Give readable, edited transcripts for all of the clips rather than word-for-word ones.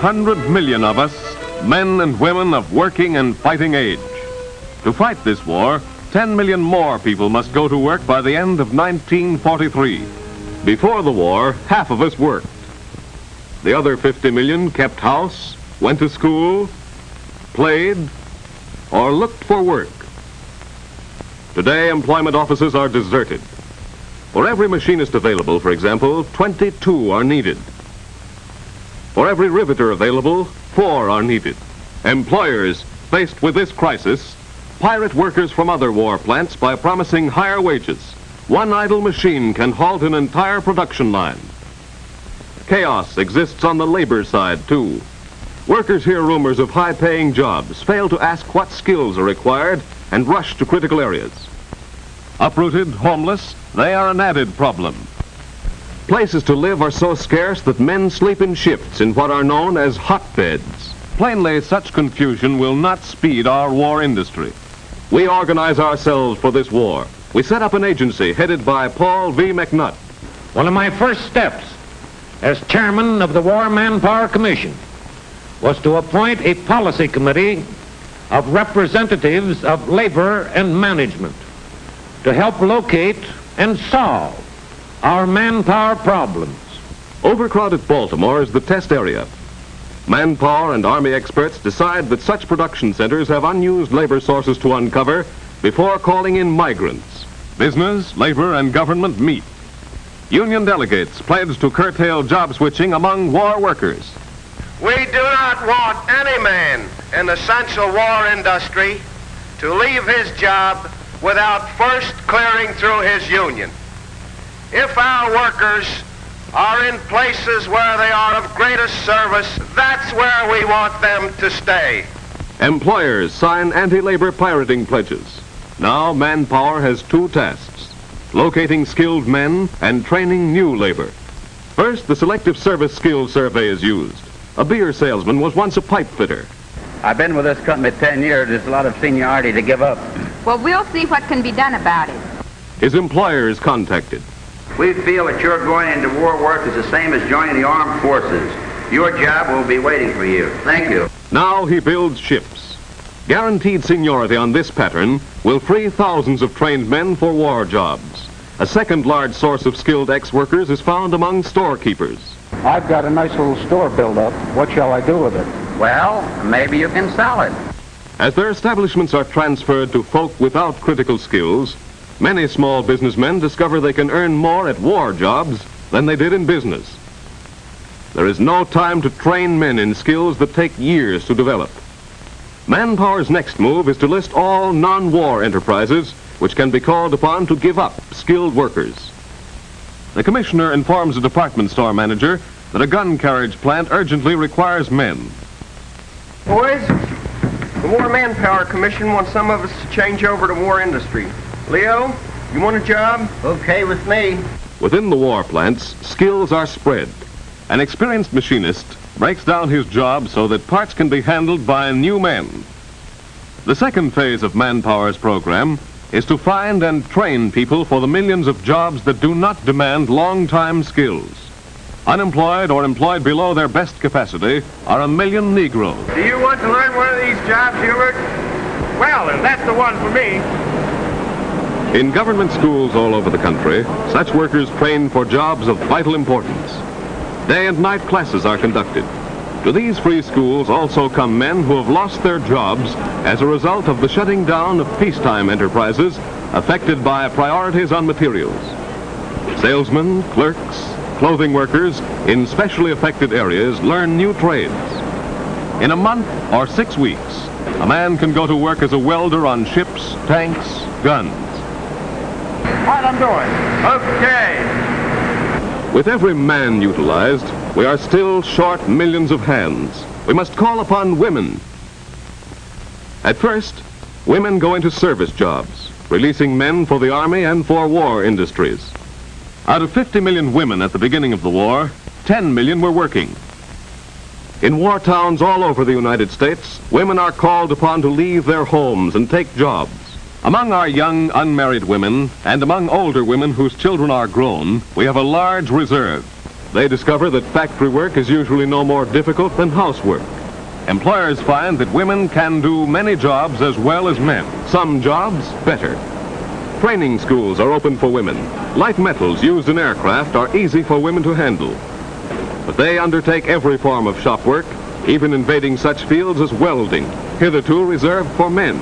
100 million of us, men and women of working and fighting age. To fight this war, 10 million more people must go to work by the end of 1943. Before the war, half of us worked. The other 50 million kept house, went to school, played, or looked for work. Today, employment offices are deserted. For every machinist available, for example, 22 are needed. For every riveter available, 4 are needed. Employers, faced with this crisis, pirate workers from other war plants by promising higher wages. One idle machine can halt an entire production line. Chaos exists on the labor side, too. Workers hear rumors of high-paying jobs, fail to ask what skills are required, and rush to critical areas. Uprooted, homeless, they are an added problem. Places to live are so scarce that men sleep in shifts in what are known as hotbeds. Plainly, such confusion will not speed our war industry. We organize ourselves for this war. We set up an agency headed by Paul V. McNutt. One of my first steps as chairman of the War Manpower Commission was to appoint a policy committee of representatives of labor and management to help locate and solve our manpower problems. Overcrowded Baltimore is the test area. Manpower and Army experts decide that such production centers have unused labor sources to uncover before calling in migrants. Business, labor, and government meet. Union delegates pledge to curtail job switching among war workers. We do not want any man in the essential war industry to leave his job without first clearing through his union. If our workers are in places where they are of greatest service, that's where we want them to stay. Employers sign anti-labor pirating pledges. Now Manpower has 2 tasks: locating skilled men and training new labor. First, the Selective Service Skills Survey is used. A beer salesman was once a pipe fitter. I've been with this company 10 years. There's a lot of seniority to give up. Well, we'll see what can be done about it. His employer is contacted. We feel that your going into war work is the same as joining the armed forces. Your job will be waiting for you. Thank you. Now he builds ships. Guaranteed seniority on this pattern will free thousands of trained men for war jobs. A second large source of skilled ex-workers is found among storekeepers. I've got a nice little store built up. What shall I do with it? Well, maybe you can sell it. As their establishments are transferred to folk without critical skills, many small businessmen discover they can earn more at war jobs than they did in business. There is no time to train men in skills that take years to develop. Manpower's next move is to list all non-war enterprises which can be called upon to give up skilled workers. The commissioner informs the department store manager that a gun carriage plant urgently requires men. Boys, the War Manpower Commission wants some of us to change over to war industry. Leo, you want a job? Okay with me. Within the war plants, skills are spread. An experienced machinist breaks down his job so that parts can be handled by new men. The second phase of Manpower's program is to find and train people for the millions of jobs that do not demand long-time skills. Unemployed or employed below their best capacity are 1 million Negroes. Do you want to learn one of these jobs, Hubert? Well, then that's the one for me. In government schools all over the country, such workers train for jobs of vital importance. Day and night classes are conducted. To these free schools also come men who have lost their jobs as a result of the shutting down of peacetime enterprises affected by priorities on materials. Salesmen, clerks, clothing workers in specially affected areas learn new trades. In a month or 6 weeks, a man can go to work as a welder on ships, tanks, guns. What I'm doing? Okay. With every man utilized, we are still short millions of hands. We must call upon women. At first, women go into service jobs, releasing men for the Army and for war industries. Out of 50 million women at the beginning of the war, 10 million were working. In war towns all over the United States, women are called upon to leave their homes and take jobs. Among our young unmarried women and among older women whose children are grown, we have a large reserve. They discover that factory work is usually no more difficult than housework. Employers find that women can do many jobs as well as men, some jobs better. Training schools are open for women. Light metals used in aircraft are easy for women to handle. But they undertake every form of shop work, even invading such fields as welding, hitherto reserved for men.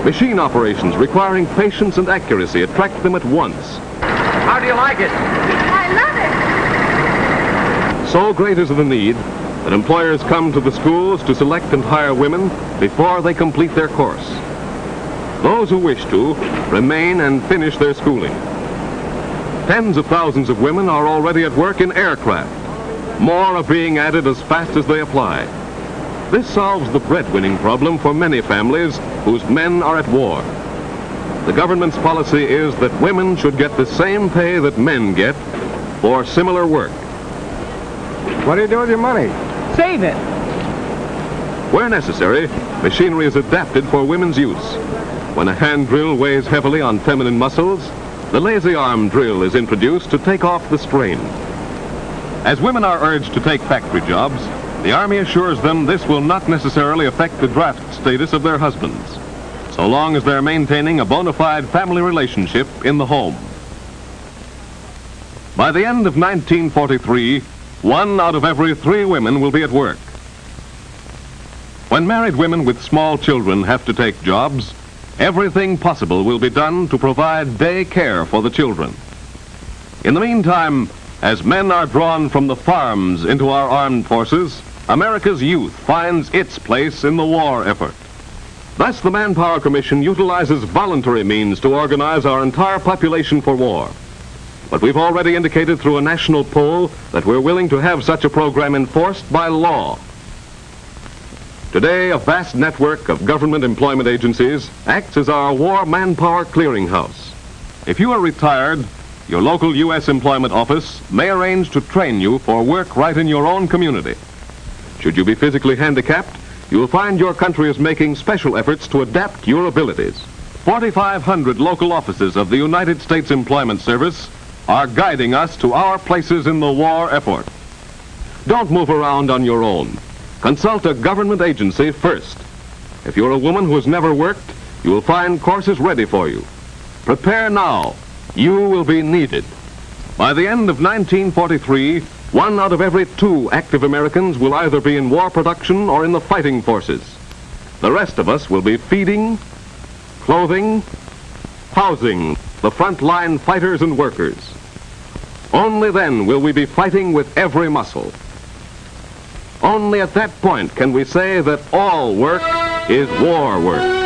Machine operations requiring patience and accuracy attract them at once. How do you like it? I love it. So great is the need that employers come to the schools to select and hire women before they complete their course. Those who wish to remain and finish their schooling. Tens of thousands of women are already at work in aircraft. More are being added as fast as they apply. This solves the breadwinning problem for many families whose men are at war. The government's policy is that women should get the same pay that men get for similar work. What do you do with your money? Save it. Where necessary, machinery is adapted for women's use. When a hand drill weighs heavily on feminine muscles, the lazy arm drill is introduced to take off the strain. As women are urged to take factory jobs, the Army assures them this will not necessarily affect the draft status of their husbands, so long as they're maintaining a bona fide family relationship in the home. By the end of 1943, 1 out of every 3 women will be at work. When married women with small children have to take jobs, everything possible will be done to provide day care for the children. In the meantime, as men are drawn from the farms into our armed forces, America's youth finds its place in the war effort. Thus, the Manpower Commission utilizes voluntary means to organize our entire population for war. But we've already indicated through a national poll that we're willing to have such a program enforced by law. Today, a vast network of government employment agencies acts as our war manpower clearinghouse. If you are retired, your local U.S. employment office may arrange to train you for work right in your own community. Should you be physically handicapped, you will find your country is making special efforts to adapt your abilities. 4,500 local offices of the United States Employment Service are guiding us to our places in the war effort. Don't move around on your own. Consult a government agency first. If you're a woman who has never worked, you will find courses ready for you. Prepare now. You will be needed. By the end of 1943, 1 out of every 2 active Americans will either be in war production or in the fighting forces. The rest of us will be feeding, clothing, housing the frontline fighters and workers. Only then will we be fighting with every muscle. Only at that point can we say that all work is war work.